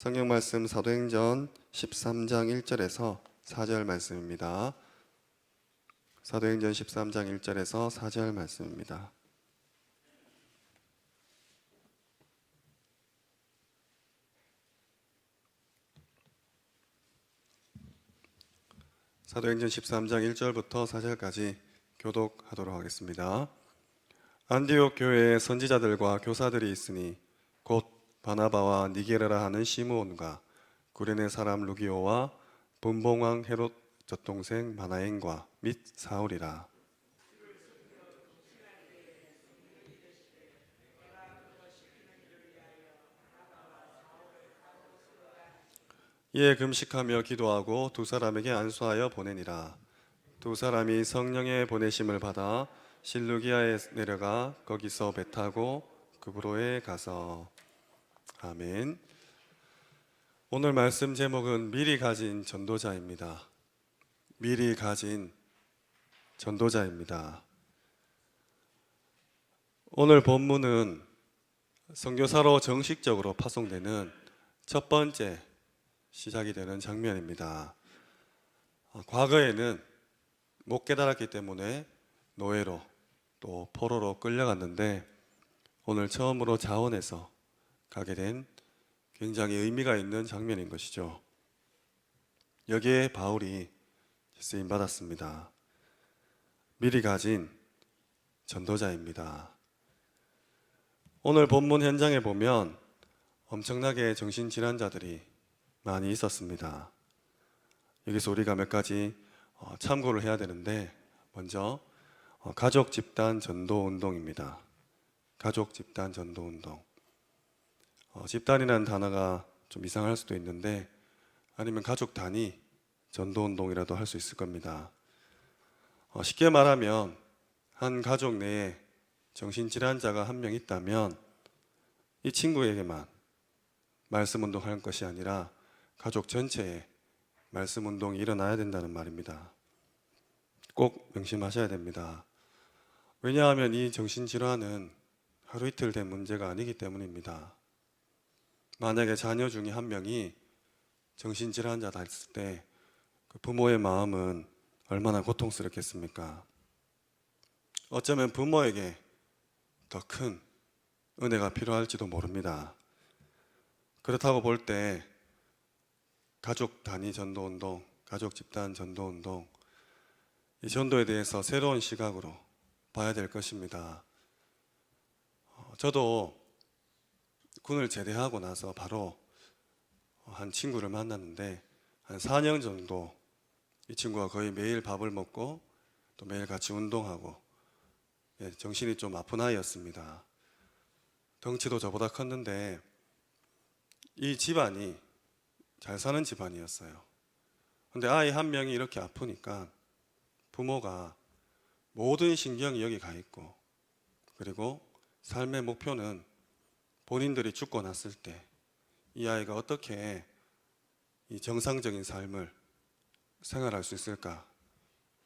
성경 말씀 사도행전 13장 1절에서 4절 말씀입니다. 사도행전 13장 1절에서 4절 말씀입니다. 사도행전 13장 1절부터 4절까지 교독하도록 하겠습니다. 안디옥 교회에 선지자들과 교사들이 있으니 곧 바나바와 니게르라 하는 시므온과 구레네 사람 루기오와 분봉왕 헤롯 젖동생 마나엔과 및 사울이라. 이에 금식하며 기도하고 두 사람에게 안수하여 보내니라. 두 사람이 성령의 보내심을 받아 실루기아에 내려가 거기서 배 타고 그브로에 가서. 아멘. 오늘 말씀 제목은 미리 가진 전도자입니다. 미리 가진 전도자입니다. 오늘 본문은 선교사로 정식적으로 파송되는 첫 번째 시작이 되는 장면입니다. 과거에는 못 깨달았기 때문에 노예로 또 포로로 끌려갔는데 오늘 처음으로 자원해서 가게 된 굉장히 의미가 있는 장면인 것이죠. 여기에 바울이 쓰임 받았습니다. 미리 가진 전도자입니다. 오늘 본문 현장에 보면 엄청나게 정신질환자들이 많이 있었습니다. 여기서 우리가 몇 가지 참고를 해야 되는데, 먼저 가족 집단 전도 운동입니다. 가족 집단 전도 운동. 집단이라는 단어가 좀 이상할 수도 있는데, 아니면 가족 단위 전도 운동이라도 할 수 있을 겁니다. 쉽게 말하면 한 가족 내에 정신질환자가 한 명 있다면 이 친구에게만 말씀 운동할 것이 아니라 가족 전체에 말씀 운동이 일어나야 된다는 말입니다. 꼭 명심하셔야 됩니다. 왜냐하면 이 정신질환은 하루 이틀 된 문제가 아니기 때문입니다. 만약에 자녀 중에 한 명이 정신질환자다 했을 때 그 부모의 마음은 얼마나 고통스럽겠습니까? 어쩌면 부모에게 더 큰 은혜가 필요할지도 모릅니다. 그렇다고 볼 때 가족 단위 전도운동, 가족 집단 전도운동, 이 전도에 대해서 새로운 시각으로 봐야 될 것입니다. 저도 군을 제대하고 나서 바로 한 친구를 만났는데 한 4년 정도 이 친구가 거의 매일 밥을 먹고 또 매일 같이 운동하고, 정신이 좀 아픈 아이였습니다. 덩치도 저보다 컸는데 이 집안이 잘 사는 집안이었어요. 근데 아이 한 명이 이렇게 아프니까 부모가 모든 신경이 여기 가 있고, 그리고 삶의 목표는 본인들이 죽고 났을 때 이 아이가 어떻게 이 정상적인 삶을 생활할 수 있을까,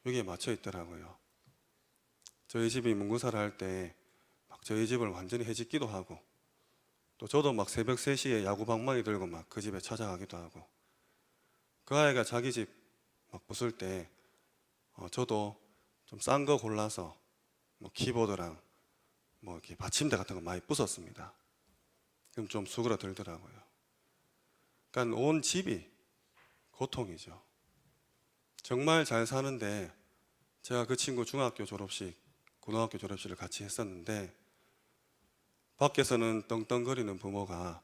여기에 맞춰 있더라고요. 저희 집이 문구사를 할 때 막 저희 집을 완전히 해짓기도 하고, 또 저도 막 새벽 3시에 야구 방망이 들고 막 그 집에 찾아가기도 하고, 그 아이가 자기 집 막 부술 때 저도 좀 싼 거 골라서 뭐 키보드랑 뭐 이렇게 받침대 같은 거 많이 부쉈습니다. 그럼 좀 수그러들더라고요. 그러니까 온 집이 고통이죠. 정말 잘 사는데, 제가 그 친구 중학교 졸업식, 고등학교 졸업식을 같이 했었는데 밖에서는 떵떵거리는 부모가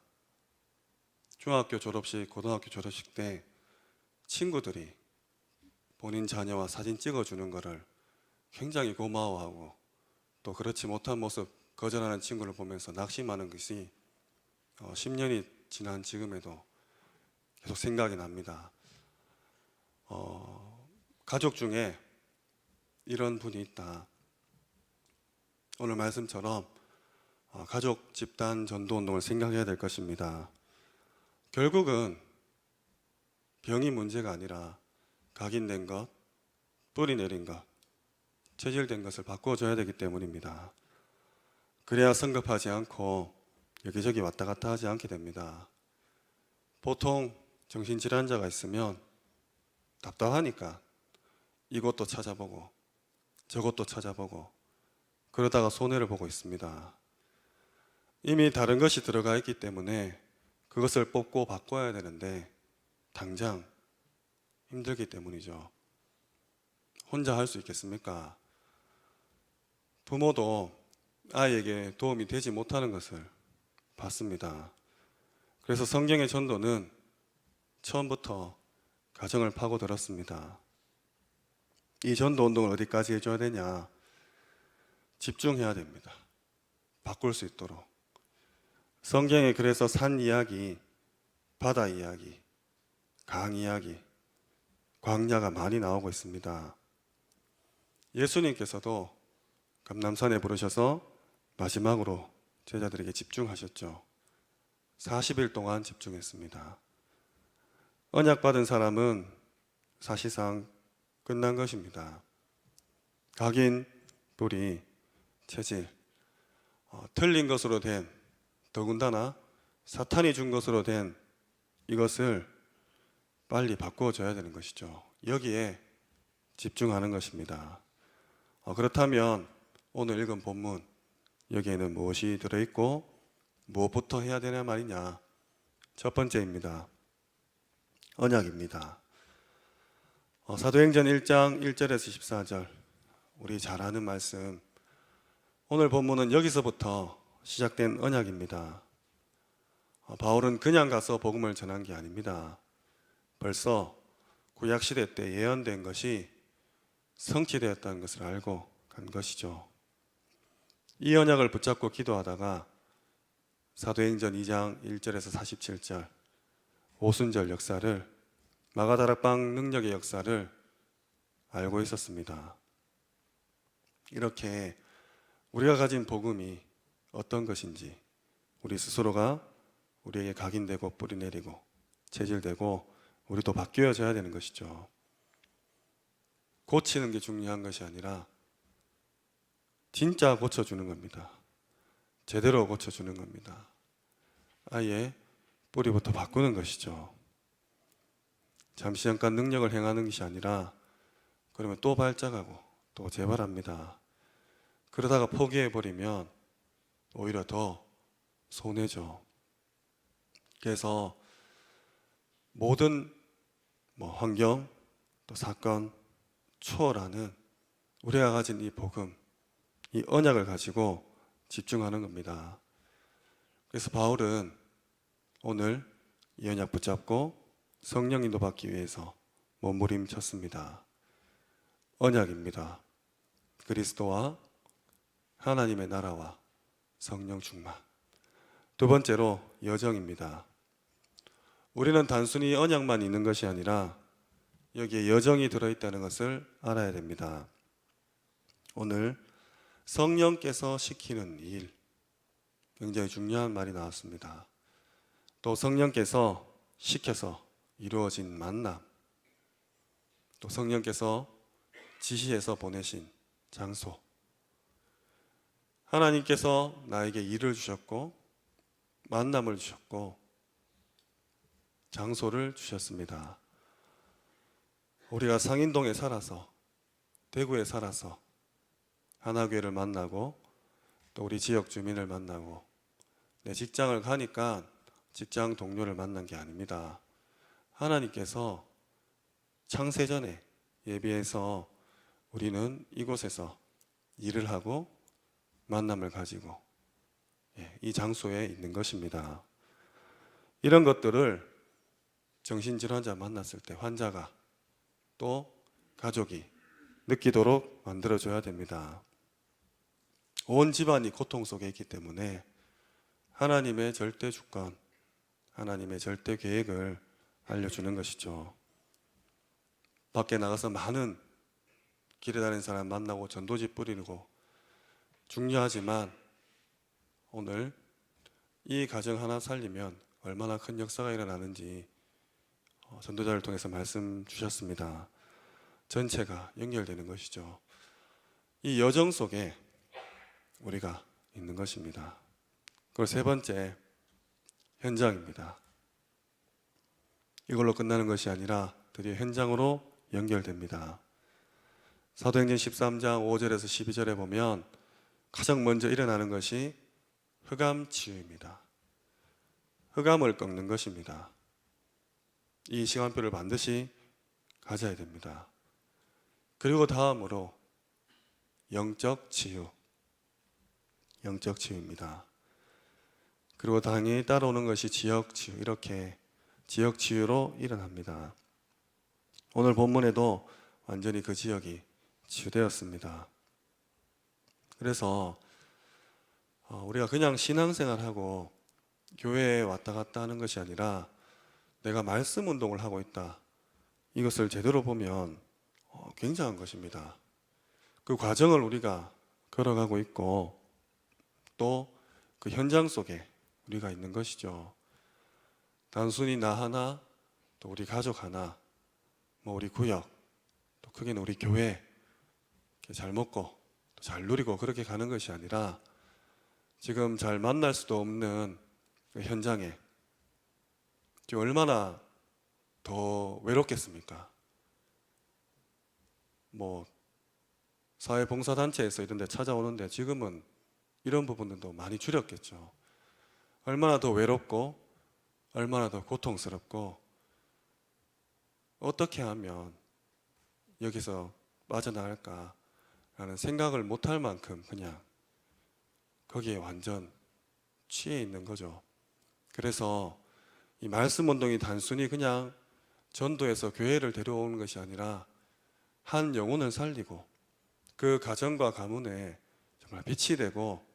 중학교 졸업식, 고등학교 졸업식 때 친구들이 본인 자녀와 사진 찍어주는 거를 굉장히 고마워하고, 또 그렇지 못한 모습 거절하는 친구를 보면서 낙심하는 것이 10년이 지난 지금에도 계속 생각이 납니다. 가족 중에 이런 분이 있다. 오늘 말씀처럼 가족 집단 전도 운동을 생각해야 될 것입니다. 결국은 병이 문제가 아니라 각인된 것, 뿌리 내린 것, 체질된 것을 바꿔줘야 되기 때문입니다. 그래야 성급하지 않고 여기저기 왔다 갔다 하지 않게 됩니다. 보통 정신질환자가 있으면 답답하니까 이것도 찾아보고 저것도 찾아보고 그러다가 손해를 보고 있습니다. 이미 다른 것이 들어가 있기 때문에 그것을 뽑고 바꿔야 되는데 당장 힘들기 때문이죠. 혼자 할 수 있겠습니까? 부모도 아이에게 도움이 되지 못하는 것을 봤습니다. 그래서 성경의 전도는 처음부터 가정을 파고들었습니다. 이 전도 운동을 어디까지 해줘야 되냐? 집중해야 됩니다. 바꿀 수 있도록. 성경에 그래서 산 이야기, 바다 이야기, 강 이야기, 광야가 많이 나오고 있습니다. 예수님께서도 감람산에 부르셔서 마지막으로 제자들에게 집중하셨죠. 40일 동안 집중했습니다. 언약 받은 사람은 사실상 끝난 것입니다. 각인, 뿌리, 체질, 틀린 것으로 된, 더군다나 사탄이 준 것으로 된 이것을 빨리 바꿔줘야 되는 것이죠. 여기에 집중하는 것입니다. 그렇다면 오늘 읽은 본문 여기에는 무엇이 들어있고 무엇부터 해야 되냐 말이냐. 첫 번째입니다. 언약입니다. 사도행전 1장 1절에서 14절 우리 잘 아는 말씀. 오늘 본문은 여기서부터 시작된 언약입니다. 바울은 그냥 가서 복음을 전한 게 아닙니다. 벌써 구약시대 때 예언된 것이 성취되었다는 것을 알고 간 것이죠. 이 언약을 붙잡고 기도하다가 사도행전 2장 1절에서 47절 오순절 역사를, 마가다락방 능력의 역사를 알고 있었습니다. 이렇게 우리가 가진 복음이 어떤 것인지 우리 스스로가 우리에게 각인되고 뿌리내리고 체질되고 우리도 바뀌어져야 되는 것이죠. 고치는 게 중요한 것이 아니라 진짜 고쳐주는 겁니다. 제대로 고쳐주는 겁니다. 아예 뿌리부터 바꾸는 것이죠. 잠시 잠깐 능력을 행하는 것이 아니라 그러면 또 발작하고 또 재발합니다. 그러다가 포기해버리면 오히려 더 손해죠. 그래서 모든 환경 또 사건 초월하는 우리가 가진 이 복음, 이 언약을 가지고 집중하는 겁니다. 그래서 바울은 오늘 이 언약 붙잡고 성령 인도받기 위해서 몸부림쳤습니다. 언약입니다. 그리스도와 하나님의 나라와 성령 충만. 두 번째로 여정입니다. 우리는 단순히 언약만 있는 것이 아니라 여기에 여정이 들어있다는 것을 알아야 됩니다. 오늘 성령께서 시키는 일, 굉장히 중요한 말이 나왔습니다. 또 성령께서 시켜서 이루어진 만남, 또 성령께서 지시해서 보내신 장소, 하나님께서 나에게 일을 주셨고 만남을 주셨고 장소를 주셨습니다. 우리가 상인동에 살아서, 대구에 살아서 하나교회를 만나고 또 우리 지역 주민을 만나고 내 직장을 가니까 직장 동료를 만난 게 아닙니다. 하나님께서 창세전에 예비해서 우리는 이곳에서 일을 하고 만남을 가지고 이 장소에 있는 것입니다. 이런 것들을 정신질환자 만났을 때 환자가 또 가족이 느끼도록 만들어줘야 됩니다. 온 집안이 고통 속에 있기 때문에 하나님의 절대 주권, 하나님의 절대 계획을 알려주는 것이죠. 밖에 나가서 많은 길에 다니는 사람 만나고 전도지 뿌리고 중요하지만 오늘 이 가정 하나 살리면 얼마나 큰 역사가 일어나는지 전도자를 통해서 말씀 주셨습니다. 전체가 연결되는 것이죠. 이 여정 속에 우리가 있는 것입니다. 그리고 세 번째, 현장입니다. 이걸로 끝나는 것이 아니라 드디어 현장으로 연결됩니다. 사도행전 13장 5절에서 12절에 보면 가장 먼저 일어나는 것이 흑암 치유입니다. 흑암을 꺾는 것입니다. 이 시간표를 반드시 가져야 됩니다. 그리고 다음으로 영적 치유, 영적 치유입니다. 그리고 당연히 따라오는 것이 지역 치유, 이렇게 지역 치유로 일어납니다. 오늘 본문에도 완전히 그 지역이 치유되었습니다. 그래서 우리가 그냥 신앙생활하고 교회에 왔다 갔다 하는 것이 아니라 내가 말씀 운동을 하고 있다, 이것을 제대로 보면 굉장한 것입니다. 그 과정을 우리가 걸어가고 있고 또 그 현장 속에 우리가 있는 것이죠. 단순히 나 하나, 또 우리 가족 하나, 뭐 우리 구역, 또 크게는 우리 교회 잘 먹고 또 잘 누리고 그렇게 가는 것이 아니라 지금 잘 만날 수도 없는 그 현장에 얼마나 더 외롭겠습니까? 뭐 사회봉사단체에서 이런 데 찾아오는데 지금은 이런 부분들도 많이 줄였겠죠. 얼마나 더 외롭고 얼마나 더 고통스럽고 어떻게 하면 여기서 빠져나갈까라는 생각을 못할 만큼 그냥 거기에 완전 취해 있는 거죠. 그래서 이 말씀 운동이 단순히 그냥 전도해서 교회를 데려오는 것이 아니라 한 영혼을 살리고 그 가정과 가문에 정말 빛이 되고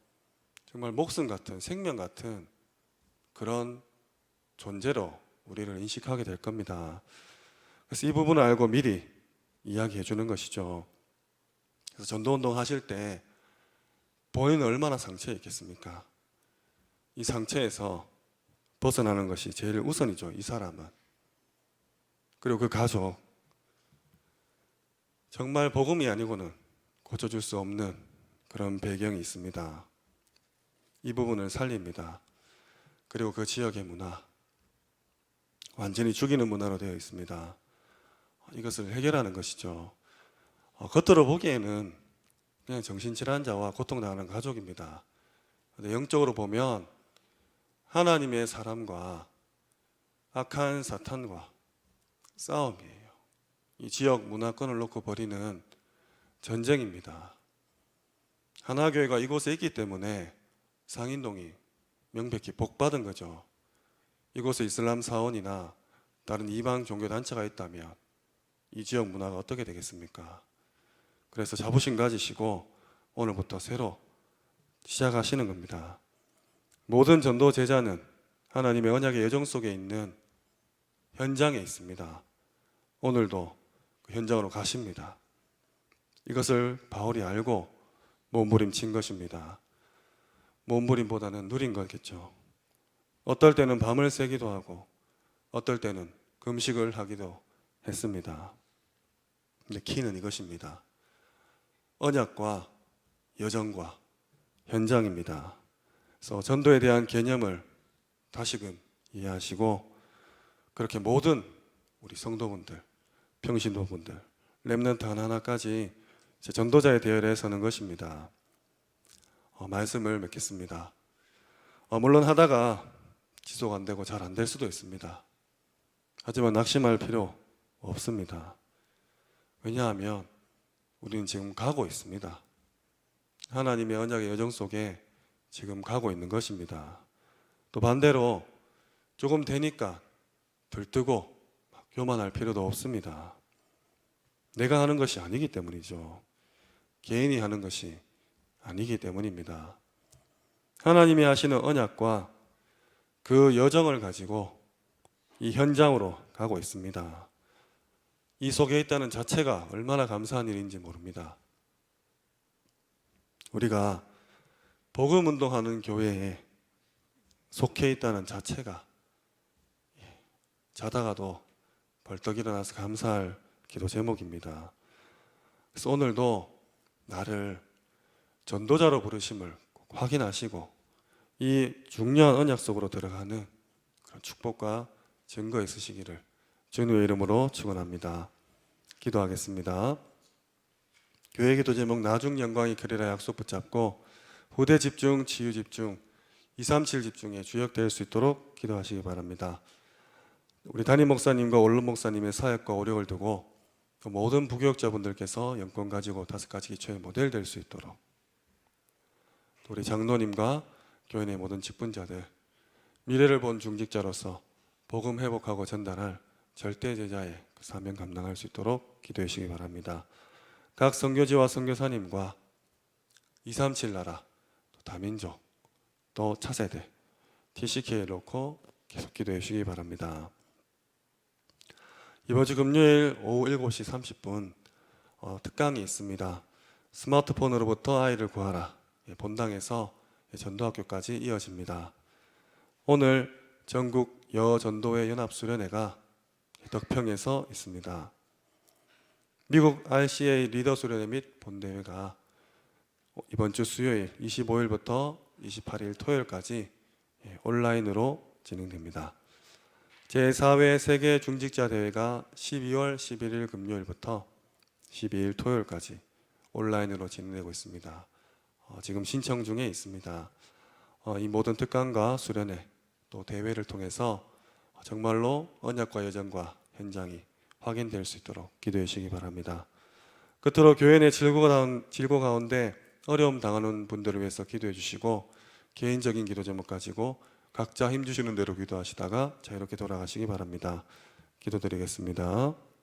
정말 목숨 같은, 생명 같은 그런 존재로 우리를 인식하게 될 겁니다. 그래서 이 부분을 알고 미리 이야기해 주는 것이죠. 그래서 전도운동 하실 때 본인은 얼마나 상처에 있겠습니까? 이 상처에서 벗어나는 것이 제일 우선이죠. 이 사람은. 그리고 그 가족, 정말 복음이 아니고는 고쳐줄 수 없는 그런 배경이 있습니다. 이 부분을 살립니다. 그리고 그 지역의 문화, 완전히 죽이는 문화로 되어 있습니다. 이것을 해결하는 것이죠. 겉으로 보기에는 그냥 정신질환자와 고통당하는 가족입니다. 근데 영적으로 보면 하나님의 사람과 악한 사탄과 싸움이에요. 이 지역 문화권을 놓고 벌이는 전쟁입니다. 하나교회가 이곳에 있기 때문에 상인동이 명백히 복받은 거죠. 이곳에 이슬람 사원이나 다른 이방 종교 단체가 있다면 이 지역 문화가 어떻게 되겠습니까? 그래서 자부심 가지시고 오늘부터 새로 시작하시는 겁니다. 모든 전도 제자는 하나님의 언약의 여정 속에 있는 현장에 있습니다. 오늘도 그 현장으로 가십니다. 이것을 바울이 알고 몸부림친 것입니다. 몸부림보다는 누린 거겠죠. 어떨 때는 밤을 새기도 하고 어떨 때는 금식을 하기도 했습니다. 근데 키는 이것입니다. 언약과 여정과 현장입니다. 그래서 전도에 대한 개념을 다시금 이해하시고 그렇게 모든 우리 성도분들, 평신도분들, 렘넌트 하나하나까지 전도자의 대열에 서는 것입니다. 말씀을 맺겠습니다. 물론 하다가 지속 안 되고 잘 안 될 수도 있습니다. 하지만 낙심할 필요 없습니다. 왜냐하면 우리는 지금 가고 있습니다. 하나님의 언약의 여정 속에 지금 가고 있는 것입니다. 또 반대로 조금 되니까 들뜨고 교만할 필요도 없습니다. 내가 하는 것이 아니기 때문이죠. 개인이 하는 것이 아니기 때문입니다. 하나님이 하시는 언약과 그 여정을 가지고 이 현장으로 가고 있습니다. 이 속에 있다는 자체가 얼마나 감사한 일인지 모릅니다. 우리가 복음 운동하는 교회에 속해 있다는 자체가 자다가도 벌떡 일어나서 감사할 기도 제목입니다. 그래서 오늘도 나를 전도자로 부르심을 꼭 확인하시고 이 중요한 언약 속으로 들어가는 그런 축복과 증거 있으시기를 주님의 이름으로 축원합니다. 기도하겠습니다. 교회 기도 제목 나중 영광이 그리라 약속 붙잡고 후대 집중, 치유 집중, 237 집중에 주역될 수 있도록 기도하시기 바랍니다. 우리 담임 목사님과 원로 목사님의 사역과 오력을 두고 또 모든 부교역자분들께서 영권 가지고 5가지 기초의 모델 될 수 있도록 또 우리 장로님과 교회 내 모든 직분자들 미래를 본 중직자로서 복음 회복하고 전달할 절대 제자의 그 사명 감당할 수 있도록 기도해 주시기 바랍니다. 각 선교지와 선교사님과 237 나라, 또 다민족, 또 차세대, TCK를 놓고 계속 기도해 주시기 바랍니다. 이번 주 금요일 오후 7시 30분 특강이 있습니다. 스마트폰으로부터 아이를 구하라. 본당에서 전도학교까지 이어집니다. 오늘 전국 여전도회 연합수련회가 덕평에서 있습니다. 미국 RCA 리더 수련회 및 본대회가 이번 주 수요일 25일부터 28일 토요일까지 온라인으로 진행됩니다. 제4회 세계 중직자 대회가 12월 11일 금요일부터 12일 토요일까지 온라인으로 진행되고 있습니다. 지금 신청 중에 있습니다. 이 모든 특강과 수련회 또 대회를 통해서 정말로 언약과 여정과 현장이 확인될 수 있도록 기도해 주시기 바랍니다. 끝으로 교회 내 질고 가운데 어려움 당하는 분들을 위해서 기도해 주시고 개인적인 기도 제목 가지고 각자 힘주시는 대로 기도하시다가 자유롭게 돌아가시기 바랍니다. 기도드리겠습니다.